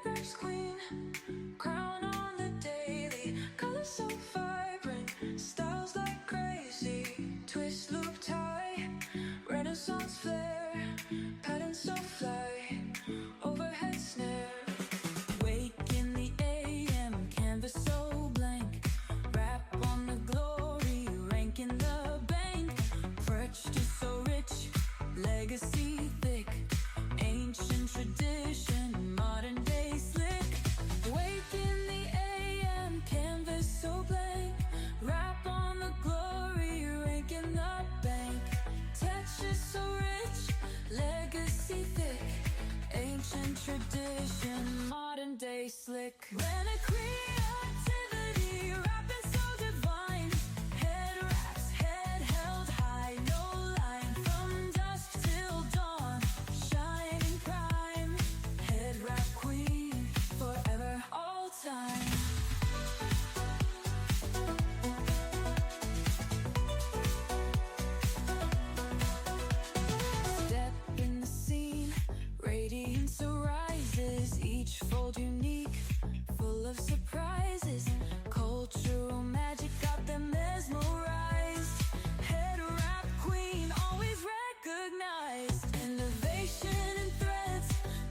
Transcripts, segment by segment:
Headwrap's queen, crown on the daily, colors so vibrant, styles like crazy, twist loop tie, Renaissance flair, patterns so fly, overhead snare. Wake in the AM, canvas so blank, wrap on the glory, rank in the bank, perched is so rich, legacy thick, ancient tradition, modern day slick. Wake in the AM, canvas so blank, wrap on the glory, rank in the bank, texture so rich, legacy thick, ancient tradition, modern day slick. When a creativity, rapping so divine, head wraps, head held high, no line, from dusk till dawn, shining prime, head wrap queen, forever, all time. Step in the scene, radiance arises, each fold unique, full of surprises, cultural magic got them mesmerized, head wrap queen, always recognized, innovation and threads,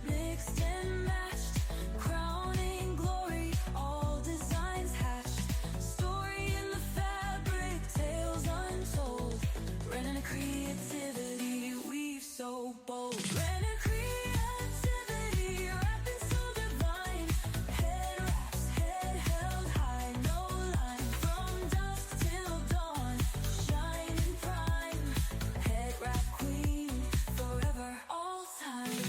mixed and matched, crowning glory, all designs hatched, story in the fabric, tales untold, running a creativity, weave so bold. When a creativity, rapping so divine, head wraps, head held high, no line, from dusk till dawn, shining prime, head wrap queen, forever, all time.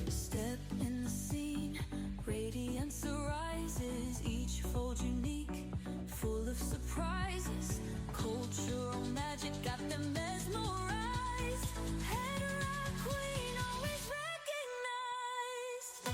Step in the scene, radiance arises, each fold unique, full of surprises, cultural magic got them mesmerized, head wrap queen, always recognized.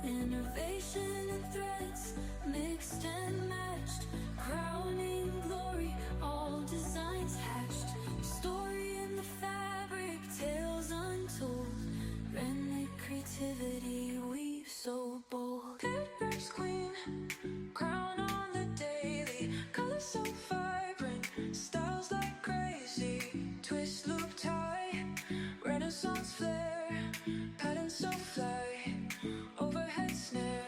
Innovation and threads, mixed and matched, crowning glory, all designs hatched, story in the fabric, tales untold, rhythmic creativity, weave so bold. Turban's queen, crown on the daily, colors so vibrant, styles like crazy, twist loop tie, Renaissance flair, patterns so fly, overhead snare.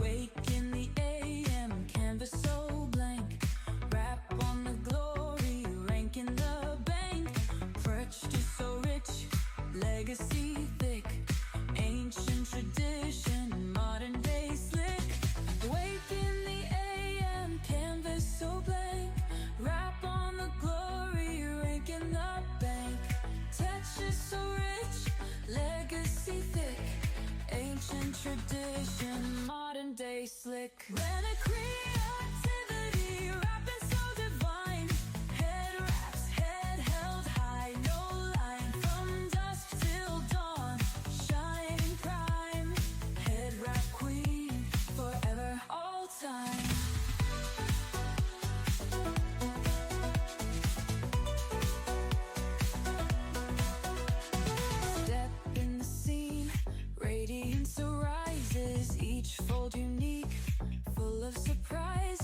Wake in the AM, canvas so blank, wrap on the glory, rank in the bank, perched is so rich, legacy thick, ancient tradition, modern day slick. Wake in the AM, canvas so blank, wrap on the glory, rank in the bank, texture so rich, legacy thick, ancient tradition, modern day slick. When a creativity, rapping so divine, head wraps, head held high, no line, from dusk till dawn, shining prime, head wrap queen, forever, all time. Step in the scene, radiance arises, each fold unique, full of surprise.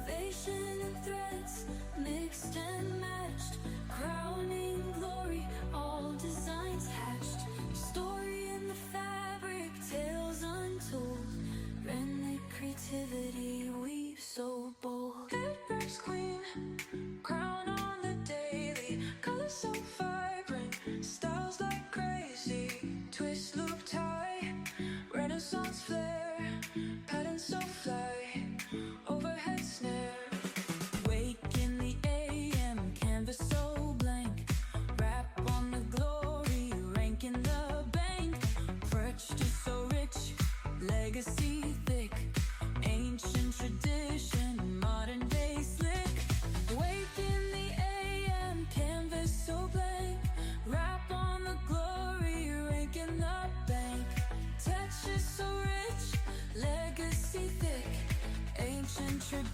Salvation and threads, mixed and matched, crowning glory, all designs hatched. Story in the fabric, tales untold. Rhythmic creativity weaves so bold. Headwrap's queen, crown on the daily, colors so vibrant, styles like crazy. Twist, loop, tie, Renaissance flair, patterns so fly, overhead snare. Wake in the AM, canvas so blank, wrap on the glory, rank in the bank. Perched is so rich, legacy thick, ancient tradition, modern day slick. Wake in the AM, canvas so blank, wrap on the glory, rank in the bank. Touch is so rich, legacy thick, ancient tradition.